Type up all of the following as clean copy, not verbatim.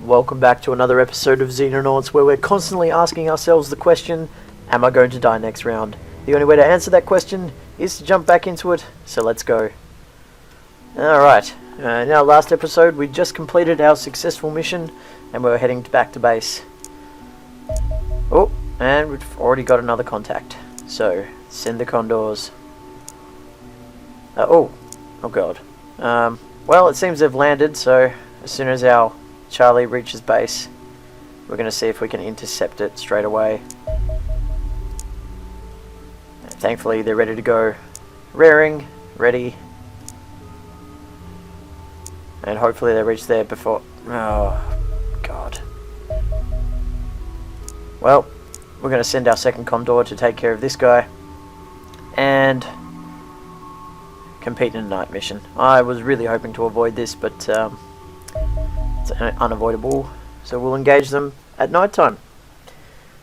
Welcome back to another episode of Xenonauts, where we're constantly asking ourselves the question, am I going to die next round? The only way to answer that question is to jump back into it, so let's go. Alright, in our last episode we just completed our successful mission, and we're heading back to base. Oh, and we've already got another contact, so send the condors. Oh god. Well, it seems they've landed, so as soon as our Charlie reaches base, we're going to see if we can intercept it straight away. And thankfully they're ready to go. Rearing, ready. And hopefully they reach there before... Oh, God. Well, we're going to send our second Condor to take care of this guy. And compete in a night mission. I was really hoping to avoid this, but it's unavoidable. So we'll engage them at night time,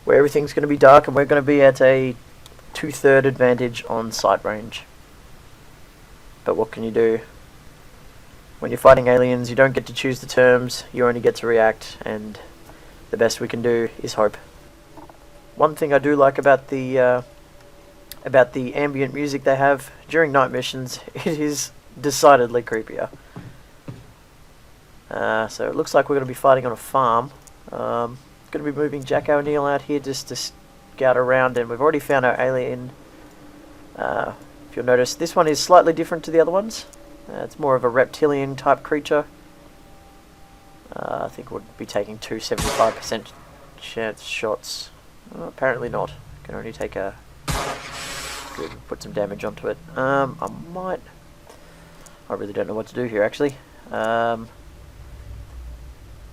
where everything's going to be dark and we're going to be at a 2/3 advantage on sight range. But what can you do? When you're fighting aliens, you don't get to choose the terms, you only get to react, and the best we can do is hope. One thing I do like about the ambient music they have during night missions, it is decidedly creepier. So it looks like we're going to be fighting on a farm. Going to be moving Jack O'Neill out here just to scout around, and we've already found our alien. If you'll notice, this one is slightly different to the other ones. It's more of a reptilian type creature. I think we'll be taking two 75% chance shots. Apparently not. Can only take a... Good, put some damage onto it. I really don't know what to do here, actually.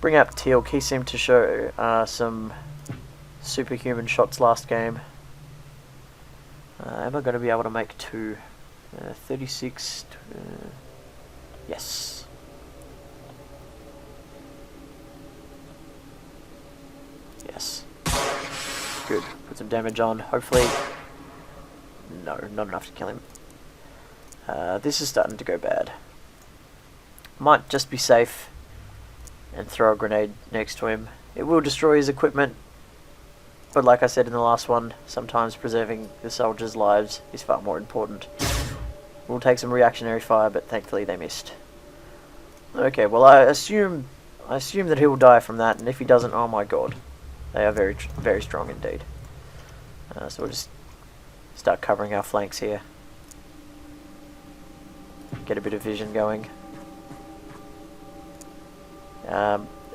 Bring up Teal'c. He seemed to show some superhuman shots last game. Am I going to be able to make two? 36... yes. Yes. Good. Put some damage on. Hopefully... No, not enough to kill him. This is starting to go bad. Might just be safe and throw a grenade next to him. It will destroy his equipment, but like I said in the last one, sometimes preserving the soldiers' lives is far more important. We'll take some reactionary fire, but thankfully they missed. Okay, well I assume that he will die from that, and if he doesn't, oh my god, they are very very strong indeed. So we'll just start covering our flanks here. Get a bit of vision going.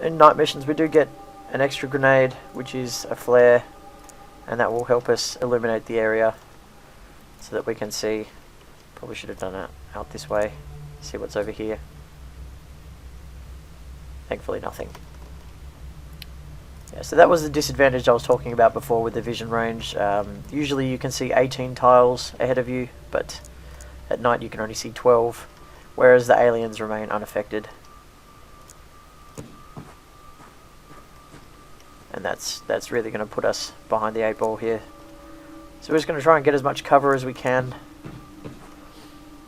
In night missions we do get an extra grenade, which is a flare, and that will help us illuminate the area so that we can see. Probably should have done it out this way. See what's over here. Thankfully nothing. Yeah, so that was the disadvantage I was talking about before with the vision range. Usually you can see 18 tiles ahead of you, but at night you can only see 12, whereas the aliens remain unaffected. And that's really going to put us behind the 8 ball here. So we're just going to try and get as much cover as we can.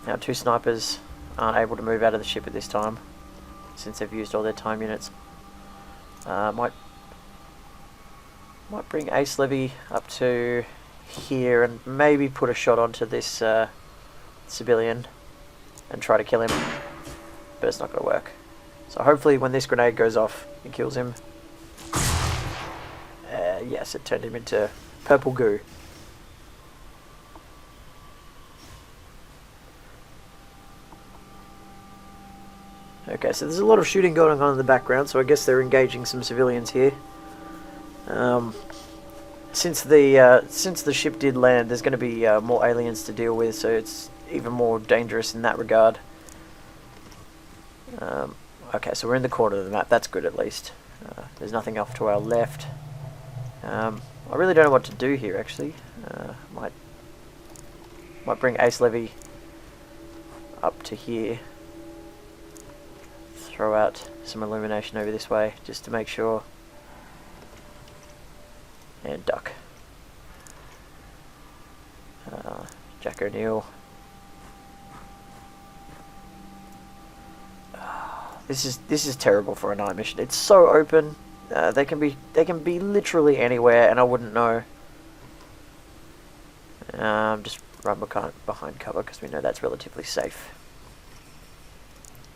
Our two snipers aren't able to move out of the ship at this time, since they've used all their time units. Might bring Ace Levy up to here and maybe put a shot onto this civilian and try to kill him, but it's not going to work. So hopefully when this grenade goes off, it kills him. Yes, it turned him into purple goo. Okay, so there's a lot of shooting going on in the background, so I guess they're engaging some civilians here. Since the ship did land, there's going to be more aliens to deal with, so it's even more dangerous in that regard. Okay, so we're in the corner of the map. That's good at least. There's nothing off to our left. I really don't know what to do here, actually. Might bring Ace Levy up to here. Throw out some illumination over this way, just to make sure. And duck. Jack O'Neill. This is terrible for a night mission. It's so open. They can be literally anywhere, and I wouldn't know. Just run behind cover because we know that's relatively safe.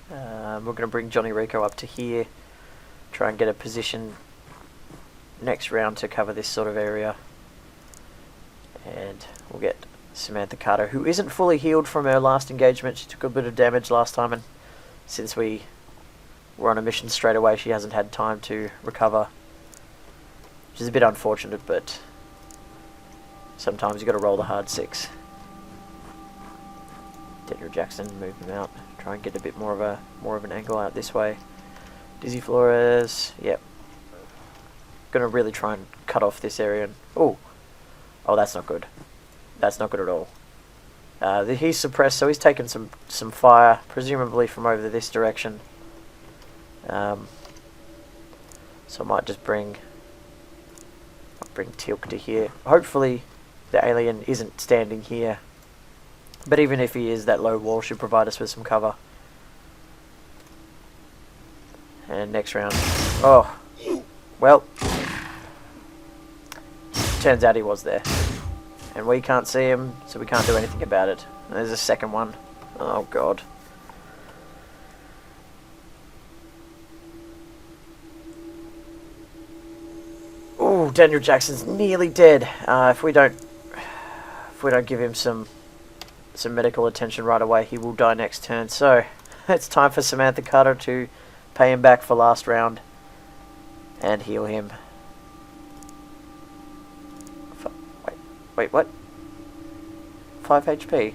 We're going to bring Johnny Rico up to here. Try and get a position next round to cover this sort of area. And we'll get Samantha Carter, who isn't fully healed from her last engagement. She took a bit of damage last time, and since we were on a mission straight away, she hasn't had time to recover. Which is a bit unfortunate, but sometimes you got to roll the hard 6. Daniel Jackson, move him out. Try and get a bit more of an angle out this way. Dizzy Flores, yep. Gonna really try and cut off this area. And, oh, that's not good. That's not good at all. He's suppressed, so he's taken some fire, presumably from over this direction. So I might just bring Tilk to here. Hopefully the alien isn't standing here. But even if he is, that low wall should provide us with some cover. And next round. Oh, well. Turns out he was there. And we can't see him, so we can't do anything about it. And there's a second one. Oh, God. Oh, Daniel Jackson's nearly dead. If we don't give him some medical attention right away, he will die next turn. So it's time for Samantha Carter to pay him back for last round and heal him. Wait, what? 5 HP.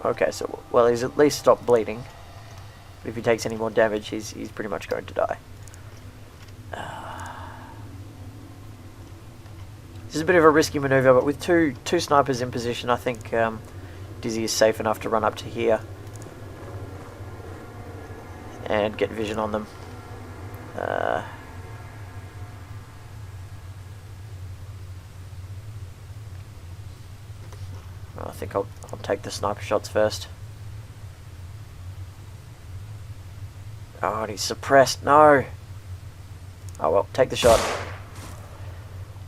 Okay, so well, he's at least stopped bleeding. But if he takes any more damage, he's pretty much going to die. This is a bit of a risky maneuver, but with two snipers in position, I think Dizzy is safe enough to run up to here and get vision on them. I think I'll take the sniper shots first. Oh, and he's suppressed. No. Oh well, take the shot.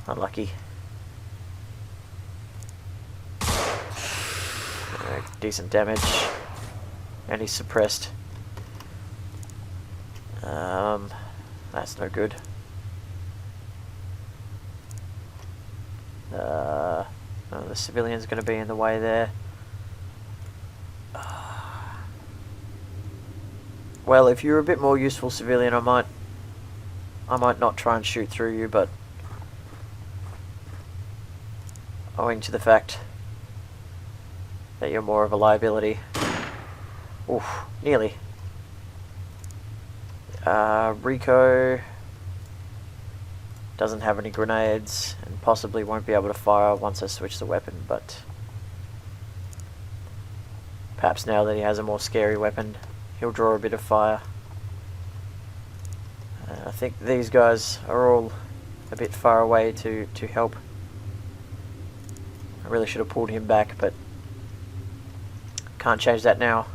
Unlucky. Decent damage, and he's suppressed. That's no good. Oh, the civilian's going to be in the way there. Well, if you're a bit more useful civilian, I might not try and shoot through you, but owing to the fact that you're more of a liability. Oof, nearly. Rico doesn't have any grenades and possibly won't be able to fire once I switch the weapon, but perhaps now that he has a more scary weapon, he'll draw a bit of fire. I think these guys are all a bit far away to help. I really should have pulled him back, but can't change that now.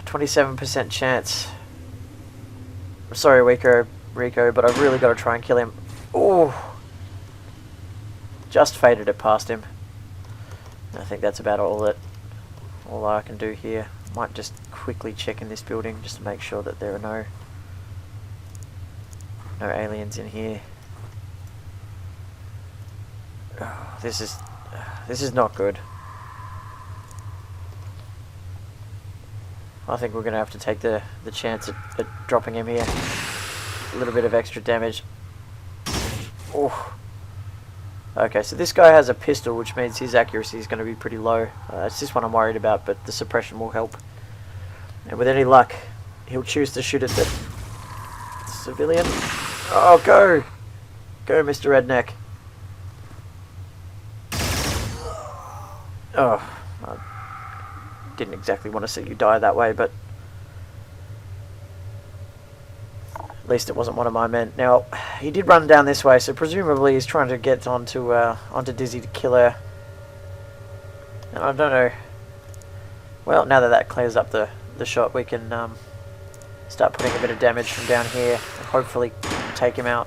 27% chance. I'm sorry, Rico, but I've really got to try and kill him. Oh, just faded it past him. I think that's about all I can do here. Might just quickly check in this building just to make sure that there are no aliens in here. Oh, this is not good. I think we're going to have to take the chance at dropping him here. A little bit of extra damage. Oh. Okay, so this guy has a pistol, which means his accuracy is going to be pretty low. It's this one I'm worried about, but the suppression will help. And with any luck, he'll choose to shoot at the civilian. Oh, go! Go, Mr. Redneck. Oh, I didn't exactly want to see you die that way, but at least it wasn't one of my men. Now, he did run down this way, so presumably he's trying to get onto Dizzy to kill her. And I don't know. Well, now that that clears up the shot, we can start putting a bit of damage from down here and hopefully take him out.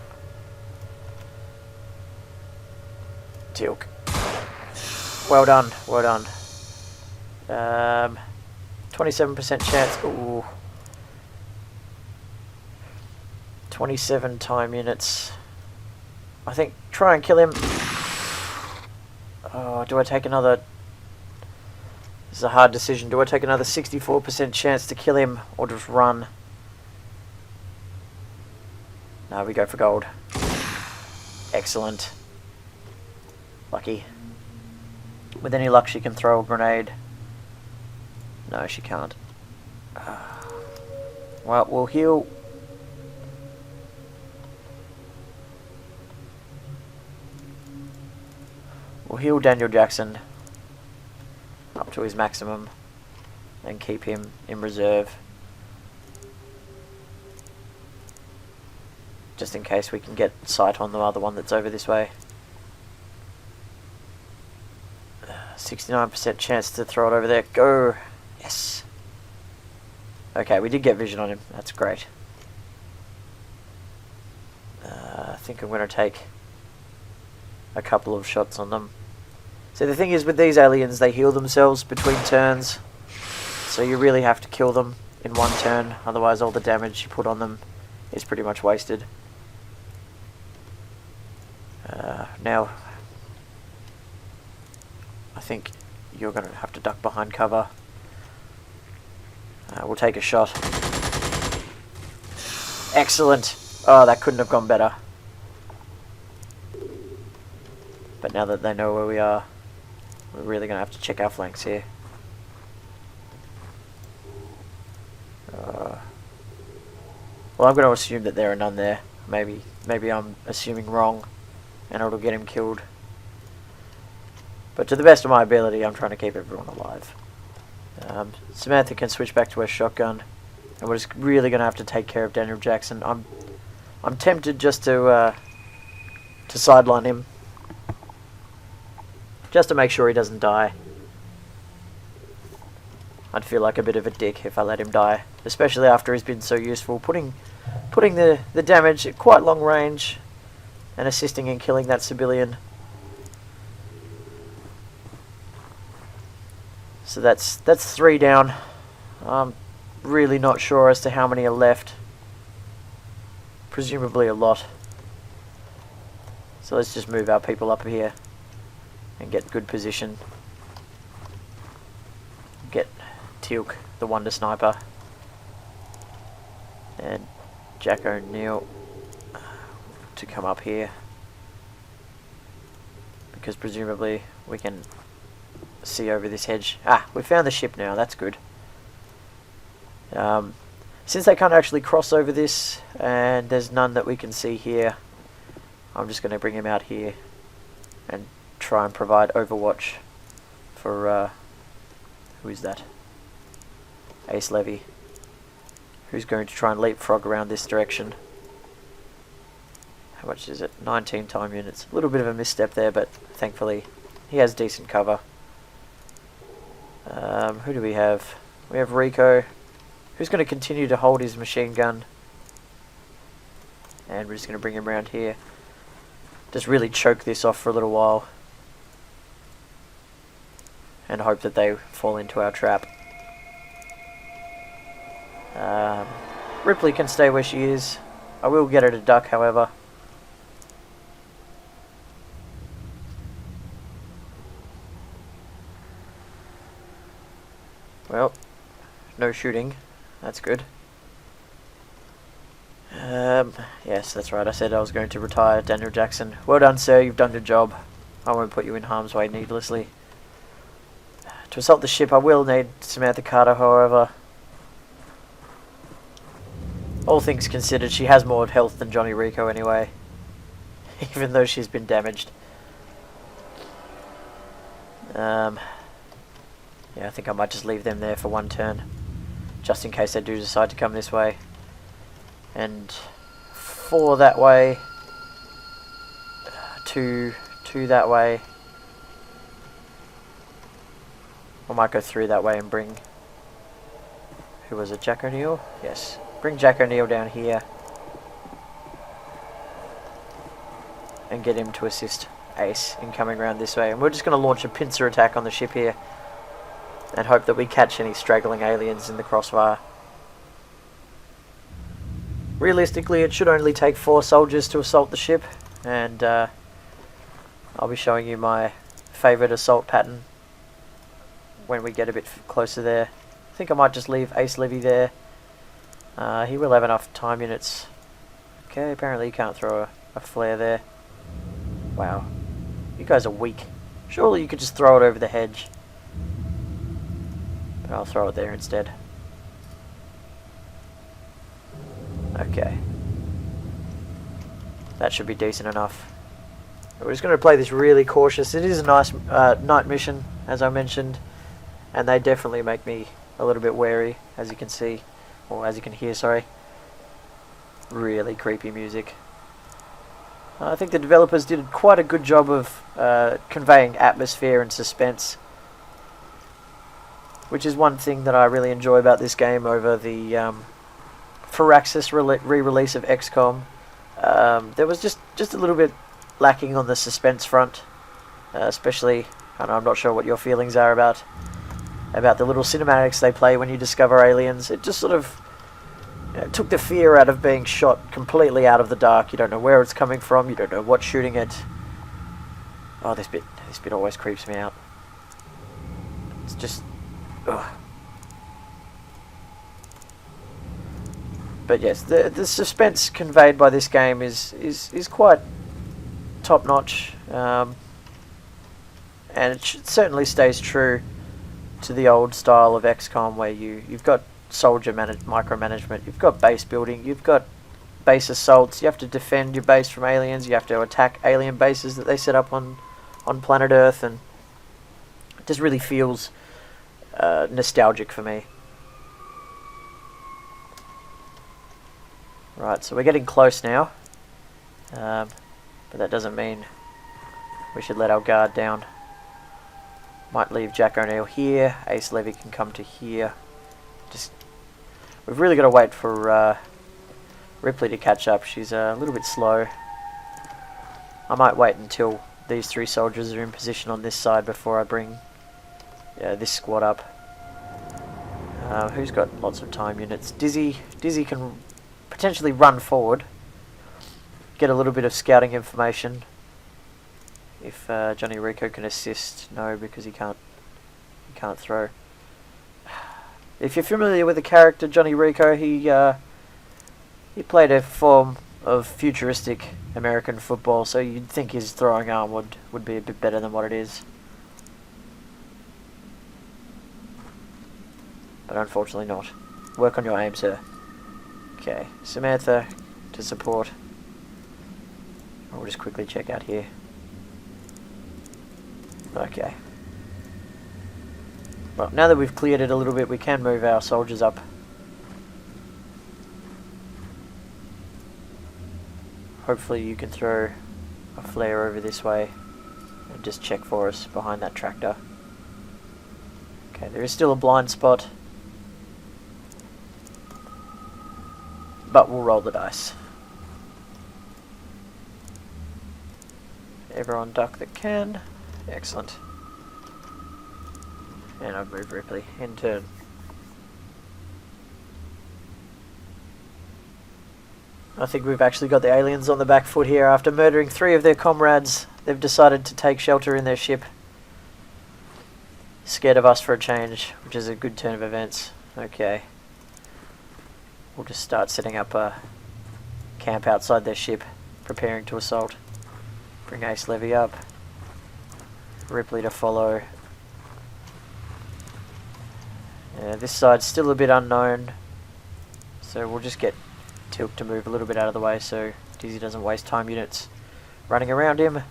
Tilk. Well done, well done. 27% chance. Ooh. 27 time units. I think try and kill him. Oh, do I take another? This is a hard decision. Do I take another 64% chance to kill him or just run? No, we go for gold. Excellent. Lucky. With any luck, she can throw a grenade. No, she can't. Well, we'll heal. We'll heal Daniel Jackson up to his maximum and keep him in reserve. Just in case we can get sight on the other one that's over this way. 69% chance to throw it over there. Go! Yes! Okay, we did get vision on him. That's great. I think I'm going to take a couple of shots on them. So the thing is, with these aliens, they heal themselves between turns. So you really have to kill them in one turn. Otherwise, all the damage you put on them is pretty much wasted. Now, I think you're going to have to duck behind cover. We'll take a shot. Excellent! Oh, that couldn't have gone better. But now that they know where we are, we're really going to have to check our flanks here. Well, I'm going to assume that there are none there. Maybe I'm assuming wrong, and it'll get him killed. But to the best of my ability, I'm trying to keep everyone alive. Samantha can switch back to her shotgun, and we're just really going to have to take care of Daniel Jackson. I'm tempted just to sideline him, just to make sure he doesn't die. I'd feel like a bit of a dick if I let him die, especially after he's been so useful, putting the damage at quite long range and assisting in killing that civilian. So that's 3 down. I'm really not sure as to how many are left. Presumably a lot. So let's just move our people up here and get good position. Get Teal'c, the Wonder Sniper, and Jack O'Neill to come up here, because presumably we can see over this hedge. Ah, we found the ship now, that's good. Since they can't actually cross over this, and there's none that we can see here, I'm just going to bring him out here and try and provide overwatch for, who is that? Ace Levy, who's going to try and leapfrog around this direction. How much is it? 19 time units. A little bit of a misstep there, but thankfully he has decent cover. Who do we have? We have Rico, who's going to continue to hold his machine gun. And we're just going to bring him around here. Just really choke this off for a little while. And hope that they fall into our trap. Ripley can stay where she is. I will get her to duck, however. Well, no shooting. That's good. Yes, that's right. I said I was going to retire Daniel Jackson. Well done, sir. You've done your job. I won't put you in harm's way needlessly. To assault the ship, I will need Samantha Carter, however. All things considered, she has more health than Johnny Rico anyway. Even though she's been damaged. Yeah, I think I might just leave them there for one turn. Just in case they do decide to come this way. And 4 that way. 2 that way. I might go through that way and bring... Who was it? Jack O'Neill? Yes. Bring Jack O'Neill down here. And get him to assist Ace in coming around this way. And we're just going to launch a pincer attack on the ship here. And hope that we catch any straggling aliens in the crossfire. Realistically, it should only take 4 soldiers to assault the ship. And I'll be showing you my favourite assault pattern when we get a bit closer there. I think I might just leave Ace Levy there. He will have enough time units. Okay, apparently he can't throw a flare there. Wow. You guys are weak. Surely you could just throw it over the hedge. But I'll throw it there instead. Okay. That should be decent enough. We're just going to play this really cautious. It is a nice night mission, as I mentioned. And they definitely make me a little bit wary, as you can see. Or as you can hear, sorry. Really creepy music. I think the developers did quite a good job of conveying atmosphere and suspense, which is one thing that I really enjoy about this game over the Firaxis re-release of XCOM. There was just a little bit lacking on the suspense front, especially, and I'm not sure what your feelings are about the little cinematics they play when you discover aliens. It just sort of took the fear out of being shot completely out of the dark. You don't know where it's coming from. You don't know what's shooting it. Oh, this bit always creeps me out. It's just... ugh. But yes, the suspense conveyed by this game is quite top-notch. And it certainly stays true to the old style of XCOM, where you've got soldier micromanagement, you've got base building, you've got base assaults, you have to defend your base from aliens, you have to attack alien bases that they set up on planet Earth, and it just really feels nostalgic for me. Right, so we're getting close now, but that doesn't mean we should let our guard down. Might leave Jack O'Neill here, Ace Levy can come to here. We've really got to wait for Ripley to catch up. She's a little bit slow. I might wait until these 3 soldiers are in position on this side before I bring this squad up. Who's got lots of time units? Dizzy can potentially run forward, get a little bit of scouting information. If Johnny Rico can assist, no, because he can't throw. If you're familiar with the character Johnny Rico, he played a form of futuristic American football, so you'd think his throwing arm would be a bit better than what it is. But unfortunately not. Work on your aim, sir. Okay, Samantha to support. I'll just quickly check out here. Okay. Well, now that we've cleared it a little bit, we can move our soldiers up. Hopefully you can throw a flare over this way and just check for us behind that tractor. Okay, there is still a blind spot, but we'll roll the dice. Everyone duck that can. Excellent. And I've moved Ripley in turn. I think we've actually got the aliens on the back foot here. After murdering 3 of their comrades, they've decided to take shelter in their ship. Scared of us for a change, which is a good turn of events. Okay. We'll just start setting up a camp outside their ship, preparing to assault. Bring Ace Levy up. Ripley to follow. This side's still a bit unknown, so we'll just get Tilk to move a little bit out of the way so Dizzy doesn't waste time units running around him.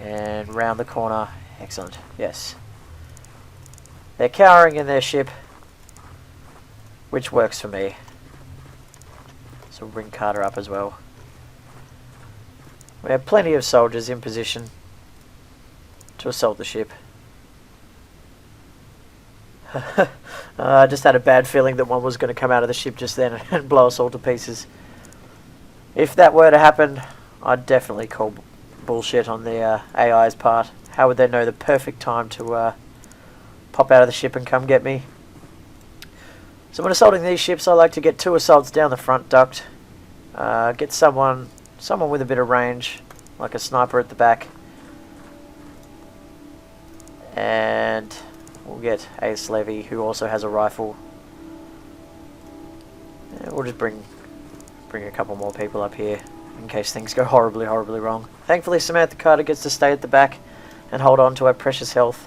And round the corner. Excellent. Yes. They're cowering in their ship, which works for me. So we'll bring Carter up as well. We have plenty of soldiers in position to to assault the ship. I just had a bad feeling that one was going to come out of the ship just then and blow us all to pieces. If that were to happen, I'd definitely call bullshit on the AI's part. How would they know the perfect time to pop out of the ship and come get me? So when assaulting these ships, I like to get 2 assaults down the front duct. Get someone with a bit of range, like a sniper at the back. And we'll get Ace Levy, who also has a rifle. And we'll just bring a couple more people up here in case things go horribly, horribly wrong. Thankfully, Samantha Carter gets to stay at the back and hold on to her precious health.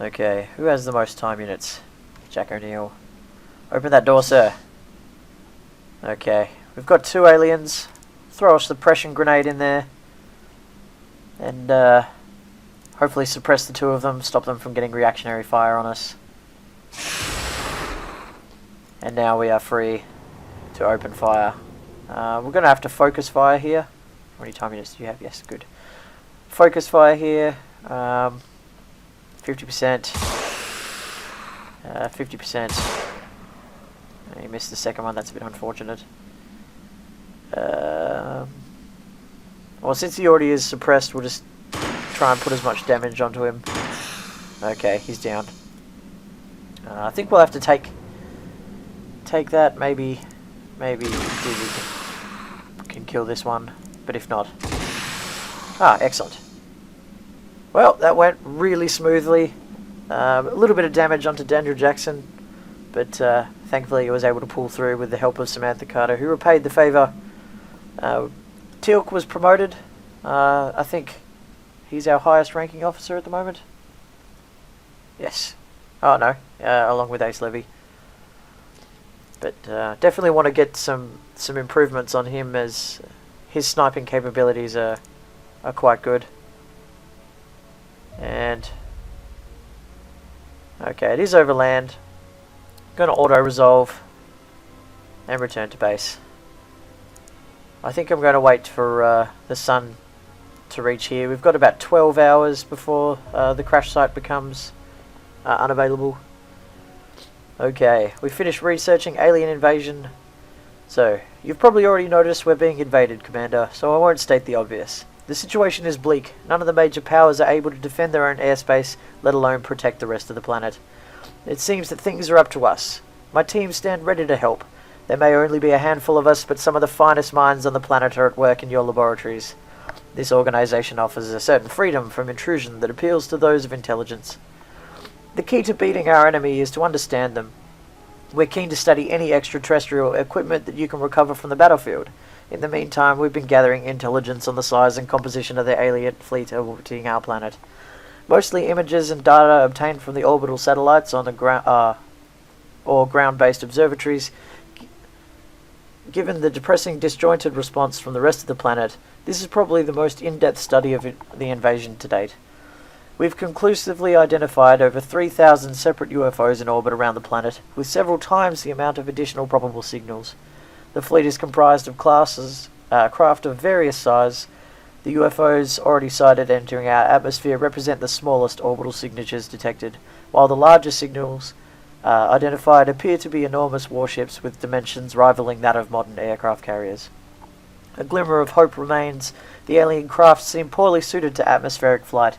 Okay, who has the most time units? Jack O'Neill. Open that door, sir. Okay, we've got 2 aliens. Throw a suppression grenade in there. And hopefully suppress the 2 of them, stop them from getting reactionary fire on us. And now we are free to open fire. We're going to have to focus fire here. How many time units do you have? Yes, good. Focus fire here. 50%. 50%. You missed the second one, that's a bit unfortunate. Well, since he already is suppressed, we'll just try and put as much damage onto him. Okay, he's down. I think we'll have to take that. Maybe we can kill this one, but if not... Ah, excellent. Well, that went really smoothly. A little bit of damage onto Daniel Jackson, but thankfully he was able to pull through with the help of Samantha Carter, who repaid the favour. Teal'c was promoted. I think he's our highest ranking officer at the moment. Yes. Oh no, along with Ace Levy. But definitely want to get some improvements on him, as his sniping capabilities are quite good. And okay, it is over land. Going to auto-resolve and return to base. I think I'm going to wait for the sun to reach here. We've got about 12 hours before the crash site becomes unavailable. Okay, we finished researching alien invasion. So, you've probably already noticed we're being invaded, Commander, so I won't state the obvious. The situation is bleak. None of the major powers are able to defend their own airspace, let alone protect the rest of the planet. It seems that things are up to us. My team stand ready to help. There may only be a handful of us, but some of the finest minds on the planet are at work in your laboratories. This organization offers a certain freedom from intrusion that appeals to those of intelligence. The key to beating our enemy is to understand them. We're keen to study any extraterrestrial equipment that you can recover from the battlefield. In the meantime, we've been gathering intelligence on the size and composition of the alien fleet orbiting our planet. Mostly images and data obtained from the orbital satellites on the ground, or ground-based observatories. Given the depressing, disjointed response from the rest of the planet, this is probably the most in-depth study of the invasion to date. We've conclusively identified over 3,000 separate UFOs in orbit around the planet, with several times the amount of additional probable signals. The fleet is comprised of craft of various size. The UFOs already sighted entering our atmosphere represent the smallest orbital signatures detected, while the larger signals identified appear to be enormous warships with dimensions rivaling that of modern aircraft carriers. A glimmer of hope remains. The alien craft seem poorly suited to atmospheric flight.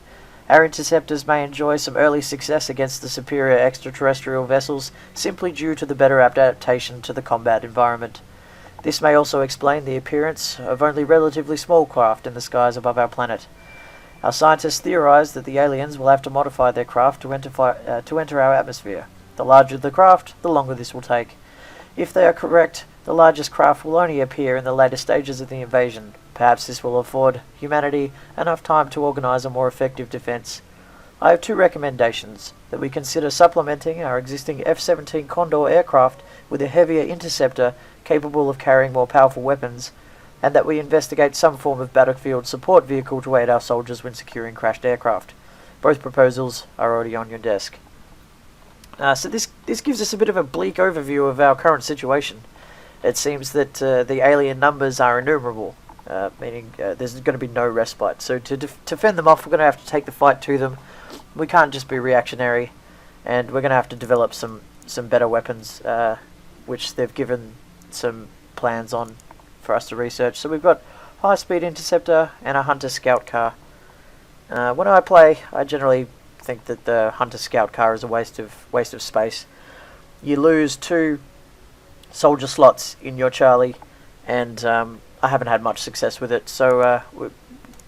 Our interceptors may enjoy some early success against the superior extraterrestrial vessels simply due to the better adaptation to the combat environment. This may also explain the appearance of only relatively small craft in the skies above our planet. Our scientists theorize that the aliens will have to modify their craft to enter our atmosphere. The larger the craft, the longer this will take. If they are correct, the largest craft will only appear in the later stages of the invasion. Perhaps this will afford humanity enough time to organize a more effective defense. I have 2 recommendations: that we consider supplementing our existing F-17 Condor aircraft with a heavier interceptor capable of carrying more powerful weapons, and that we investigate some form of battlefield support vehicle to aid our soldiers when securing crashed aircraft. Both proposals are already on your desk. So this gives us a bit of a bleak overview of our current situation. It seems that the alien numbers are innumerable, meaning there's going to be no respite. So to fend them off, we're going to have to take the fight to them. We can't just be reactionary, and we're going to have to develop some better weapons, which they've given some plans on for us to research. So we've got high-speed interceptor and a hunter scout car. When I play, I generally think that the hunter scout car is a waste of space. You lose 2 soldier slots in your Charlie, and I haven't had much success with it. So we're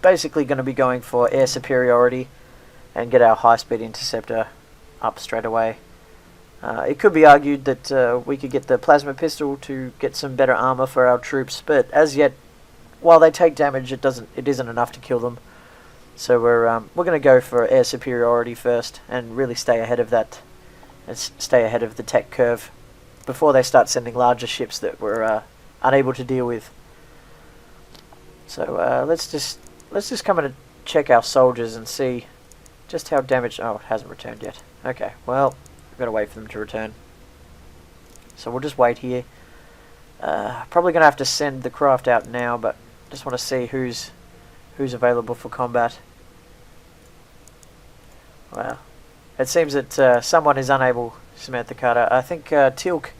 basically going to be going for air superiority and get our high-speed interceptor up straight away. It could be argued that we could get the plasma pistol to get some better armor for our troops, but as yet, while they take damage, it isn't enough to kill them. So we're going to go for air superiority first and really stay ahead of that, and stay ahead of the tech curve before they start sending larger ships that we're unable to deal with. So let's just come in and check our soldiers and see just how damaged. Oh, it hasn't returned yet. Okay, well, we've got to wait for them to return. So we'll just wait here. Probably going to have to send the craft out now, but just want to see who's available for combat. Well, it seems that someone is unable, Samantha Carter. I think Tilk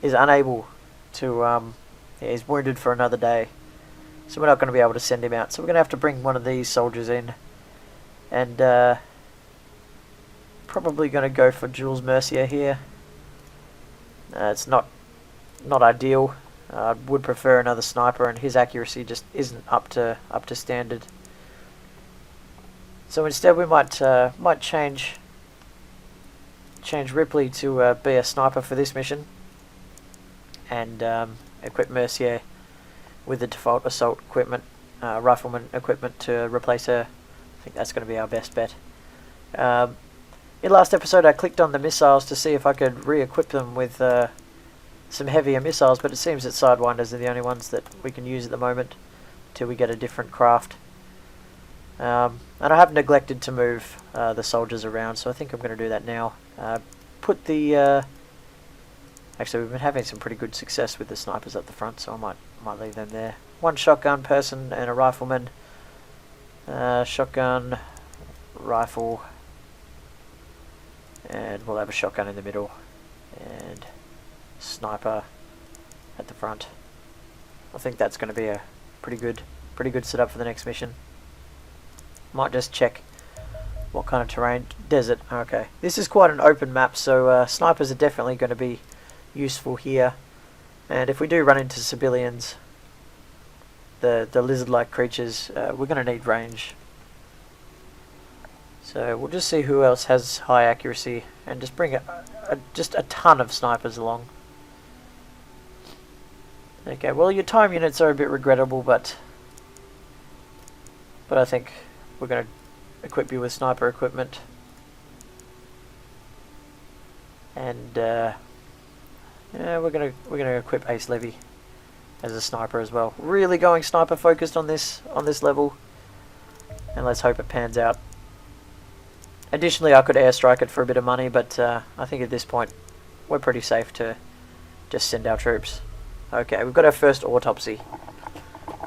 is unable to, he's wounded for another day. So we're not going to be able to send him out. So we're going to have to bring one of these soldiers in. And probably going to go for Jules Mercier here. It's not ideal. I would prefer another sniper, and his accuracy just isn't up to standard. So instead, we might change Ripley to be a sniper for this mission, and equip Mercier with the default assault equipment, rifleman equipment to replace her. I think that's going to be our best bet. In last episode, I clicked on the missiles to see if I could re-equip them with some heavier missiles, but it seems that Sidewinders are the only ones that we can use at the moment till we get a different craft. And I have neglected to move the soldiers around, so I think I'm going to do that now. Put the... Actually, we've been having some pretty good success with the snipers at the front, so I might leave them there. One shotgun person and a rifleman. Shotgun, rifle, and we'll have a shotgun in the middle, and sniper at the front. I think that's going to be a pretty good setup for the next mission. Might just check what kind of terrain. Desert. Okay, this is quite an open map, so snipers are definitely going to be useful here. And if we do run into civilians, the lizard-like creatures, we're going to need range. So we'll just see who else has high accuracy, and just bring just a ton of snipers along. Okay, well, your time units are a bit regrettable, but I think we're going to equip you with sniper equipment. And yeah, we're gonna equip Ace Levy as a sniper as well. Really going sniper focused on this level, and let's hope it pans out. Additionally, I could airstrike it for a bit of money, but I think at this point we're pretty safe to just send our troops. Okay, we've got our first autopsy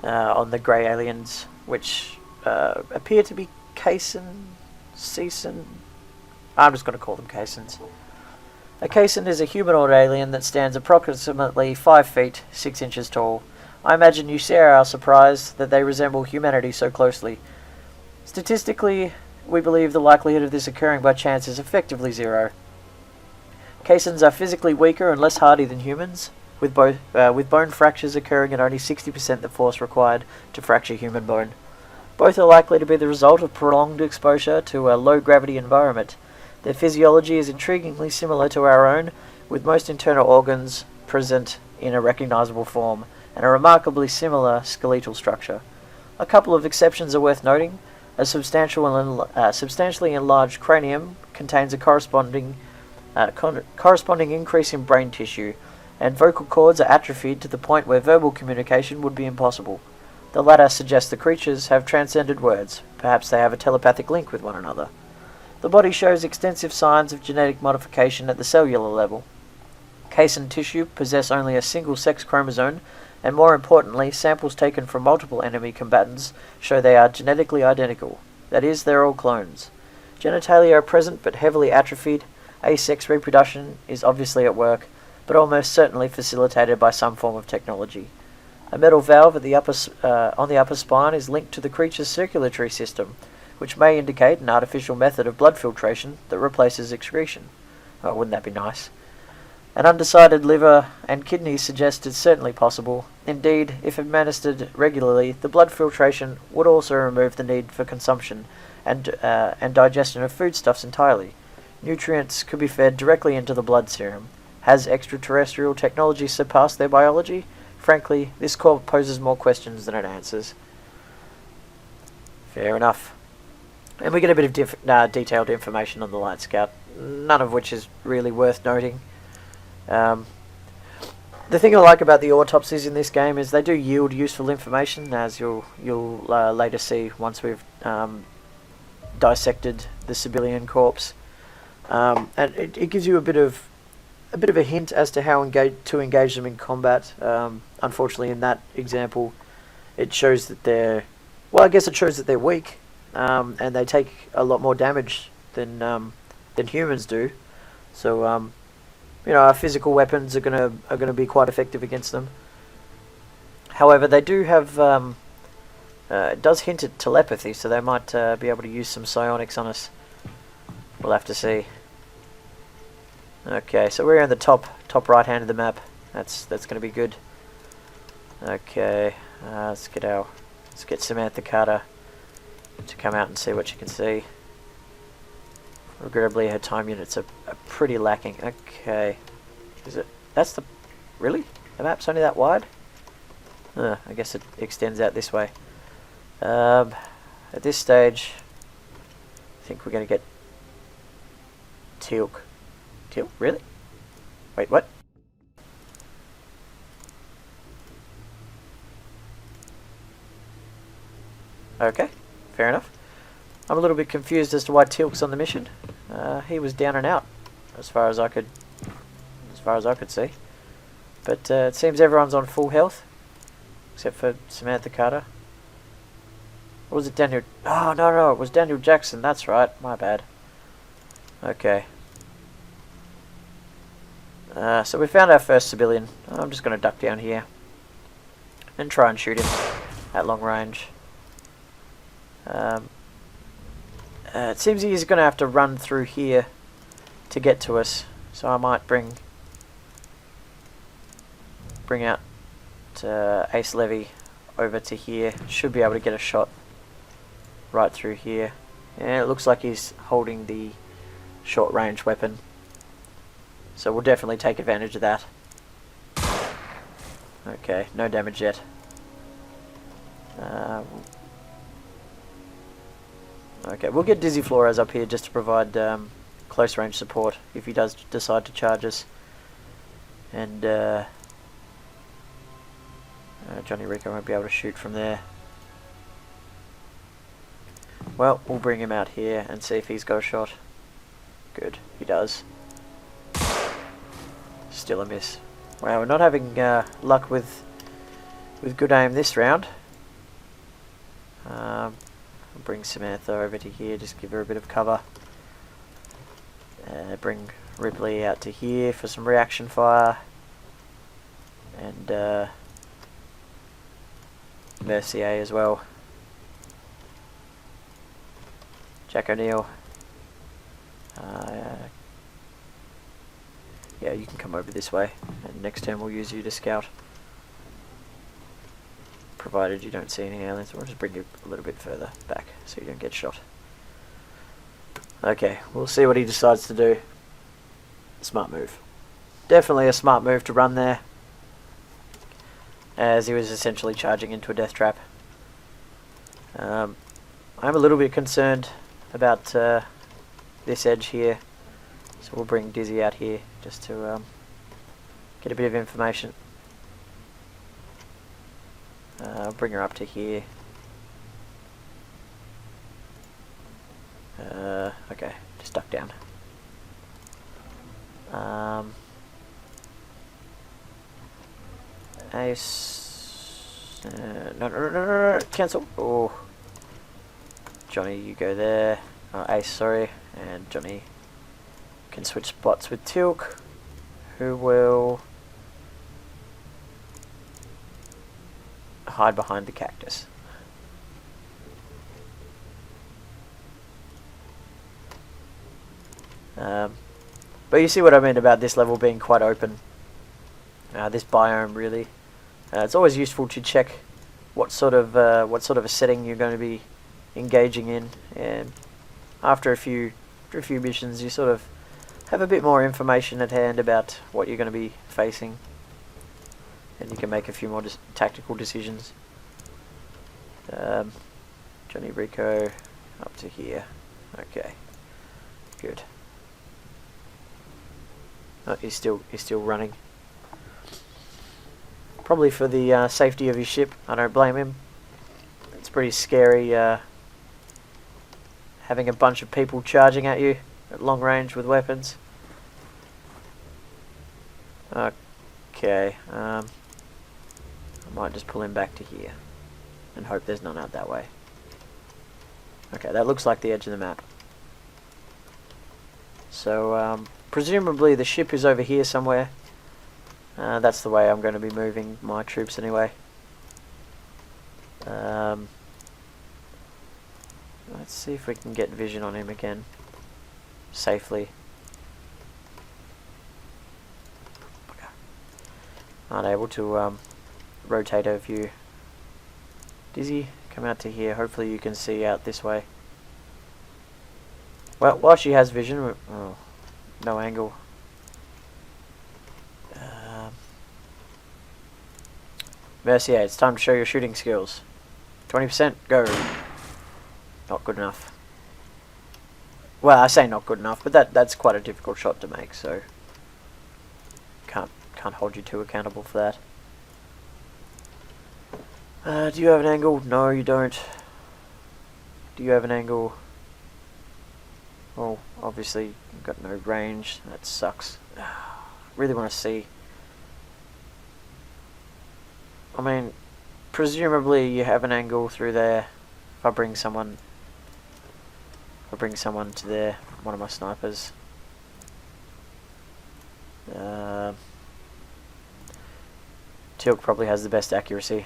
on the grey aliens, which appear to be Caeson. I'm just going to call them Caesons. A Caeson is a humanoid alien that stands approximately 5 feet 6 inches tall. I imagine you share our surprise that they resemble humanity so closely. Statistically, we believe the likelihood of this occurring by chance is effectively 0. Caesons are physically weaker and less hardy than humans, with bone fractures occurring at only 60% the force required to fracture human bone. Both are likely to be the result of prolonged exposure to a low-gravity environment. Their physiology is intriguingly similar to our own, with most internal organs present in a recognizable form, and a remarkably similar skeletal structure. A couple of exceptions are worth noting. A substantially enlarged cranium contains a corresponding increase in brain tissue, and vocal cords are atrophied to the point where verbal communication would be impossible. The latter suggests the creatures have transcended words. Perhaps they have a telepathic link with one another. The body shows extensive signs of genetic modification at the cellular level. Casein tissue possess only a single sex chromosome, and more importantly, samples taken from multiple enemy combatants show they are genetically identical. That is, they're all clones. Genitalia are present but heavily atrophied. Asex reproduction is obviously at work, but almost certainly facilitated by some form of technology. A metal valve at the on the upper spine is linked to the creature's circulatory system, which may indicate an artificial method of blood filtration that replaces excretion. Oh, wouldn't that be nice? An undecided liver and kidneys suggest it's certainly possible. Indeed, if administered regularly, the blood filtration would also remove the need for consumption and digestion of foodstuffs entirely. Nutrients could be fed directly into the blood serum. Has extraterrestrial technology surpassed their biology? Frankly, this call poses more questions than it answers. Fair enough. And we get a bit of detailed information on the Light Scout, none of which is really worth noting. The thing I like about the autopsies in this game is they do yield useful information, as you'll later see once we've dissected the civilian corpse, and it gives you a bit of a hint as to how to engage them in combat. Unfortunately, in that example, it shows that they're weak, and they take a lot more damage than humans do. So our physical weapons are gonna be quite effective against them. However, they do have it does hint at telepathy, so they might be able to use some psionics on us. We'll have to see. Okay, so we're in the top right hand of the map. That's going to be good. Okay, let's get Samantha Carter to come out and see what she can see. Regrettably, her time units are pretty lacking. Okay, really? The map's only that wide? I guess it extends out this way. At this stage, I think we're going to get Teal'c. Teal'c? Really? Wait, what? Okay, fair enough. I'm a little bit confused as to why Teal'c's on the mission. He was down and out, as far as I could see. But it seems everyone's on full health, except for Samantha Carter. Or was it Daniel? Oh, no, it was Daniel Jackson. That's right. My bad. Okay. So we found our first civilian. I'm just going to duck down here and try and shoot him at long range. It seems he's going to have to run through here to get to us, so I might bring out Ace Levy over to here. Should be able to get a shot right through here. And it looks like he's holding the short range weapon, so we'll definitely take advantage of that. Okay, no damage yet. Okay, we'll get Dizzy Flores up here just to provide close range support if he does decide to charge us. And Johnny Rico won't be able to shoot from there. Well, we'll bring him out here and see if he's got a shot. Good, he does. Still a miss. Wow, we're not having luck with good aim this round. I'll bring Samantha over to here, just give her a bit of cover. Bring Ripley out to here for some reaction fire. And Mercier as well. Jack O'Neill. Yeah, you can come over this way, and next turn we'll use you to scout. Provided you don't see any aliens, we'll just bring you a little bit further back so you don't get shot. Okay, we'll see what he decides to do. Smart move. Definitely a smart move to run there, as he was essentially charging into a death trap. I'm a little bit concerned about this edge here, so we'll bring Dizzy out here just to get a bit of information. I'll bring her up to here. Okay, Just duck down. Ace. No. Cancel. Oh. Johnny, you go there. Ace, sorry. And Johnny can switch spots with Tilk, who will hide behind the cactus. But you see what I mean about this level being quite open. This biome really. It's always useful to check what sort of a setting you're going to be engaging in, and after a few missions, you sort of have a bit more information at hand about what you're going to be facing, and you can make a few more tactical decisions. Johnny Rico up to here. Okay, good. Oh, he's still running. Probably for the safety of his ship. I don't blame him. It's pretty scary having a bunch of people charging at you at long range with weapons. Okay, I might just pull him back to here and hope there's none out that way. Okay, that looks like the edge of the map. So, presumably the ship is over here somewhere. That's the way I'm going to be moving my troops anyway. Let's see if we can get vision on him again safely. Unable to rotate a view. Dizzy, come out to here. Hopefully you can see out this way. Well, while she has vision, oh, no angle. Mercier, it's time to show your shooting skills. 20%, go. Not good enough. Well, I say not good enough, but that's quite a difficult shot to make, so can't hold you too accountable for that. Do you have an angle? No, you don't. Do you have an angle? Well, obviously you've got no range. That sucks. Really want to see. I mean, presumably you have an angle through there. If I bring someone to there, one of my snipers. Tilk probably has the best accuracy.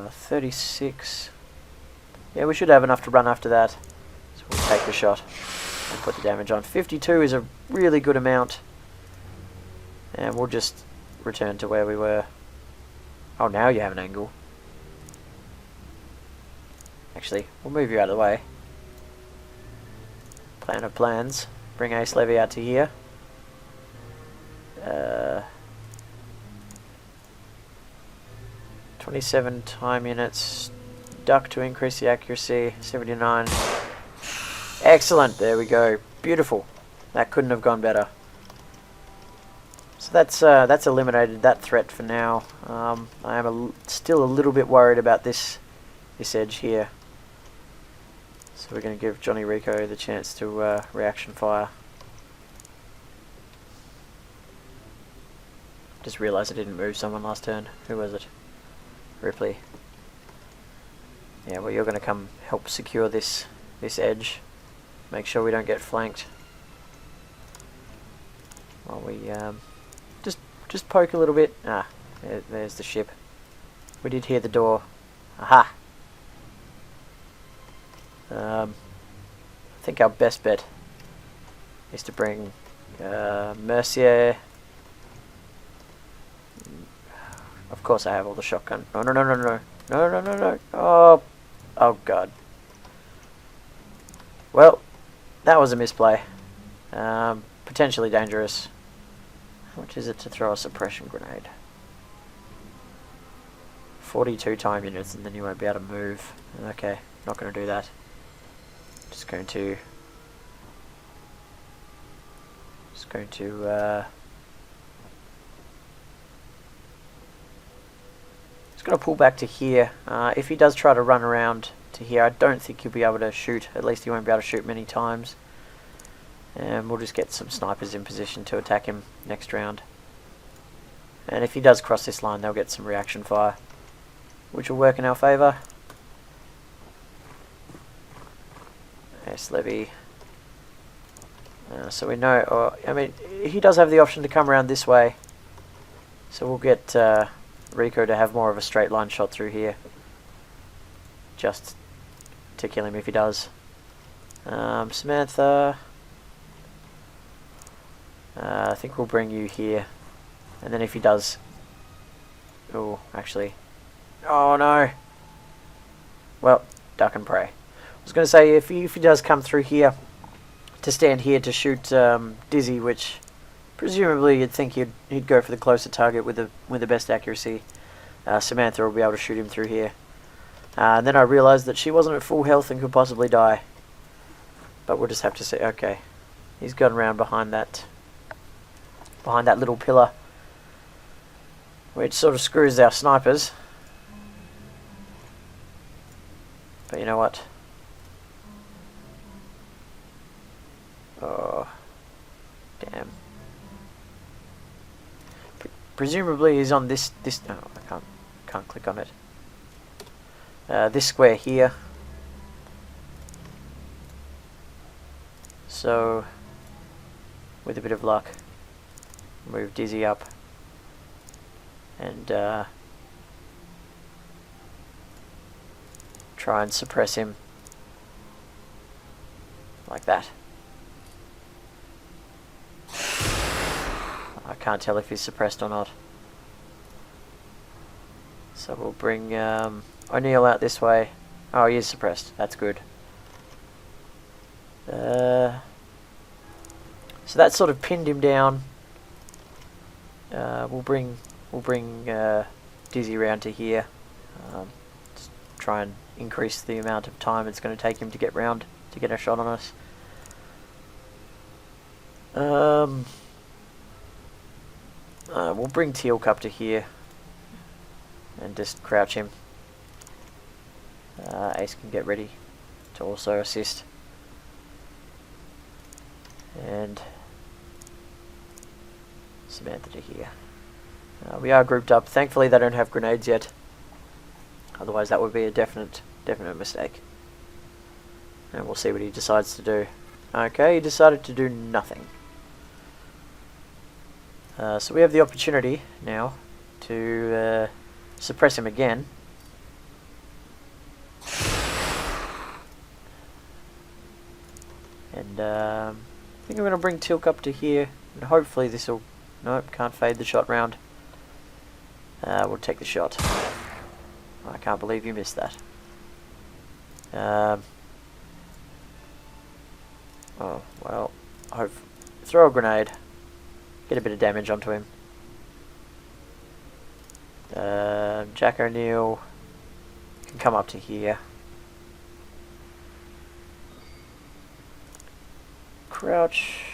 36. Yeah, we should have enough to run after that. So we'll take the shot and put the damage on. 52 is a really good amount. And we'll just return to where we were. Oh, now you have an angle. Actually, we'll move you out of the way. Plan of plans. Bring Ace Levy out to here. 27 time units. Duck to increase the accuracy. 79. Excellent. There we go. Beautiful. That couldn't have gone better. So that's eliminated that threat for now. I am still a little bit worried about this edge here. So we're going to give Johnny Rico the chance to reaction fire. Just realised I didn't move someone last turn. Who was it? Ripley. Yeah, well, you're going to come help secure this edge. Make sure we don't get flanked. While we just poke a little bit. Ah, there's the ship. We did hear the door. Aha! I think our best bet is to bring Mercier. Of course I have all the shotgun. No. Oh god. Well, that was a misplay. Potentially dangerous. How much is it to throw a suppression grenade? 42 time units and then you won't be able to move. Okay, not going to do that. Just going to pull back to here. If he does try to run around to here. I don't think he'll be able to shoot. At least he won't be able to shoot many times. And we'll just get some snipers in position to attack him next round. And if he does cross this line, they'll get some reaction fire, which will work in our favour. Yes, Levy. So we know, I mean, he does have the option to come around this way. So we'll get Rico to have more of a straight line shot through here. Just to kill him if he does. Samantha. I think we'll bring you here. And then if he does... Oh, actually... Oh no! Well, duck and pray. I was going to say, if he does come through here, to stand here to shoot Dizzy, which presumably you'd think he'd go for the closer target with the best accuracy, Samantha will be able to shoot him through here. And then I realised that she wasn't at full health and could possibly die. But we'll just have to see. Okay, he's gone around behind that little pillar, which sort of screws our snipers. But you know what? Oh, damn. Presumably he's on this. No, I can't click on it. This square here. So, with a bit of luck, move Dizzy up, and try and suppress him like that. I can't tell if he's suppressed or not. So we'll bring O'Neill out this way. Oh, he is suppressed. That's good. So that sort of pinned him down. We'll bring Dizzy around to here. Just try and increase the amount of time it's going to take him to get round to get a shot on us. We'll bring Teal'c up to here and just crouch him. Ace can get ready to also assist. And Samantha to here. We are grouped up. Thankfully they don't have grenades yet. Otherwise that would be a definite mistake. And we'll see what he decides to do. Okay, he decided to do nothing. So we have the opportunity now to suppress him again. And I think I'm going to bring Teal'c up to here, and hopefully this will... Nope, can't fade the shot round. We'll take the shot. I can't believe you missed that. Oh, well, throw a grenade. Get a bit of damage onto him. Jack O'Neill can come up to here. Crouch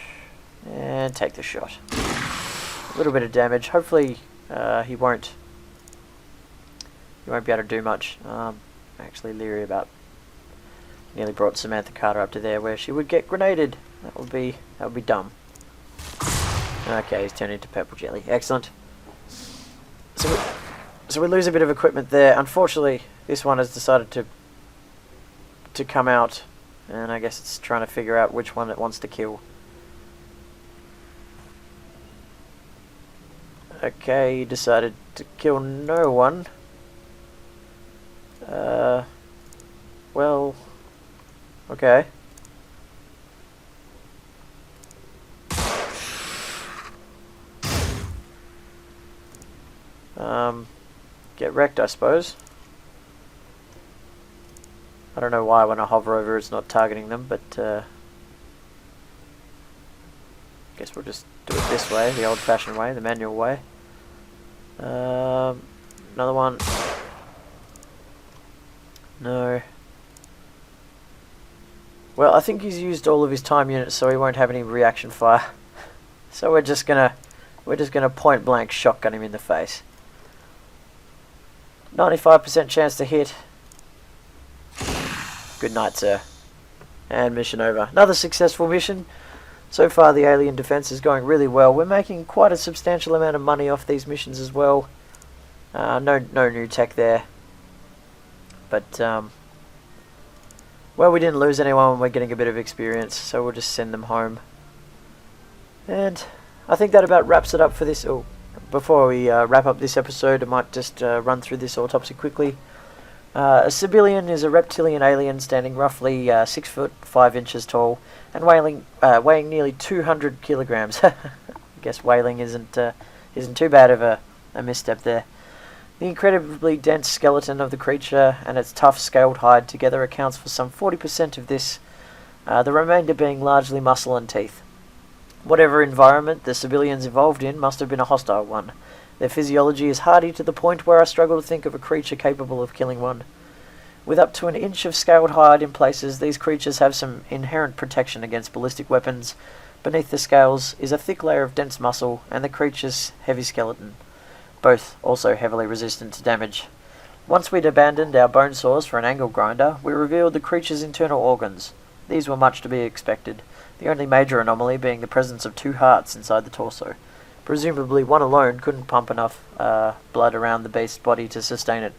and take the shot. A little bit of damage. Hopefully he won't be able to do much. Actually leery about nearly brought Samantha Carter up to there where she would get grenaded. That would be dumb. Okay, he's turned into purple jelly. Excellent. So we lose a bit of equipment there. Unfortunately, this one has decided to come out, and I guess it's trying to figure out which one it wants to kill. Okay, he decided to kill no one. Well, okay. Get wrecked, I suppose. I don't know why when I hover over it's not targeting them, but guess we'll just do it this way, the old-fashioned way, the manual way. Another one. No. Well, I think he's used all of his time units, so he won't have any reaction fire. So we're just gonna point blank shotgun him in the face. 95% chance to hit. Good night, sir. And mission over. Another successful mission. So far the alien defense is going really well. We're making quite a substantial amount of money off these missions as well. No new tech there. But, well, we didn't lose anyone. We're getting a bit of experience, so we'll just send them home. And I think that about wraps it up for this. Oh, before we wrap up this episode, I might just run through this autopsy quickly. A civilian is a reptilian alien standing roughly 6 foot 5 inches tall and weighing nearly 200 kilograms. I guess whaling isn't too bad of a misstep there. The incredibly dense skeleton of the creature and its tough scaled hide together accounts for some 40% of this, the remainder being largely muscle and teeth. Whatever environment the civilians evolved in must have been a hostile one. Their physiology is hardy to the point where I struggle to think of a creature capable of killing one. With up to an inch of scaled hide in places, these creatures have some inherent protection against ballistic weapons. Beneath the scales is a thick layer of dense muscle and the creature's heavy skeleton, both also heavily resistant to damage. Once we'd abandoned our bone saws for an angle grinder, we revealed the creature's internal organs. These were much to be expected, the only major anomaly being the presence of 2 hearts inside the torso. Presumably one alone couldn't pump enough blood around the beast's body to sustain it.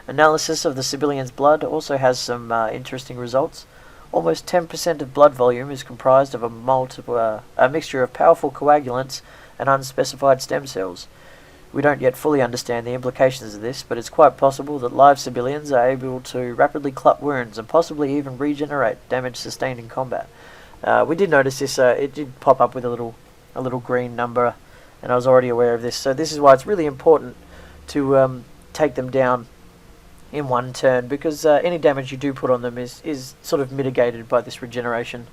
Analysis of the civilian's blood also has some interesting results. Almost 10% of blood volume is comprised of a mixture of powerful coagulants and unspecified stem cells. We don't yet fully understand the implications of this, but it's quite possible that live civilians are able to rapidly clot wounds and possibly even regenerate damage sustained in combat. We did notice this, it did pop up with a little green number, and I was already aware of this, so this is why it's really important to take them down in one turn, because any damage you do put on them is sort of mitigated by this regeneration.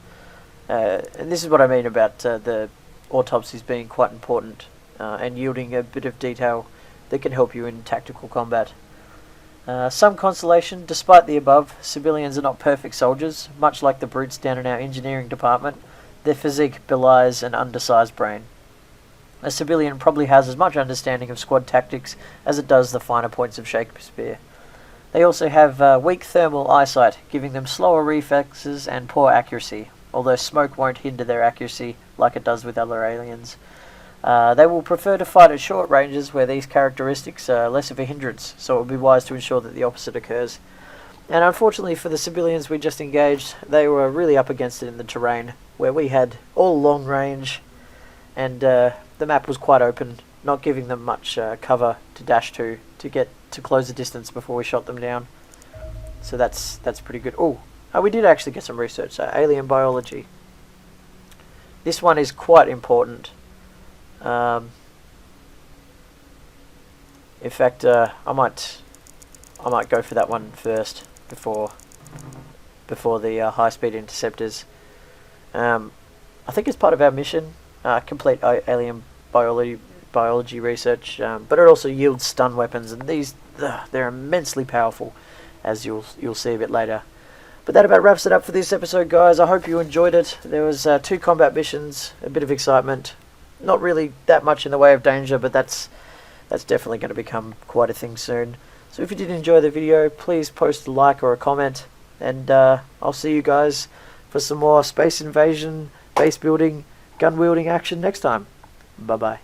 And this is what I mean about the autopsies being quite important and yielding a bit of detail that can help you in tactical combat. Some consolation, despite the above, civilians are not perfect soldiers. Much like the brutes down in our engineering department, their physique belies an undersized brain. A civilian probably has as much understanding of squad tactics as it does the finer points of Shakespeare. They also have weak thermal eyesight, giving them slower reflexes and poor accuracy, although smoke won't hinder their accuracy like it does with other aliens. They will prefer to fight at short ranges where these characteristics are less of a hindrance, so it would be wise to ensure that the opposite occurs. And unfortunately for the civilians we just engaged, they were really up against it in the terrain, where we had all long range, and the map was quite open, not giving them much cover to dash to get to close the distance before we shot them down. So that's pretty good. We did actually get some research, so alien biology. This one is quite important. In fact, I might go for that one first before the high-speed interceptors. I think it's part of our mission, complete alien biology research, but it also yields stun weapons, and these they're immensely powerful, as you'll see a bit later. But that about wraps it up for this episode, guys. I hope you enjoyed it. There was 2 combat missions, a bit of excitement. Not really that much in the way of danger, but that's definitely going to become quite a thing soon. So if you did enjoy the video, please post a like or a comment, and I'll see you guys for some more space invasion, base building, gun wielding action next time. Bye bye.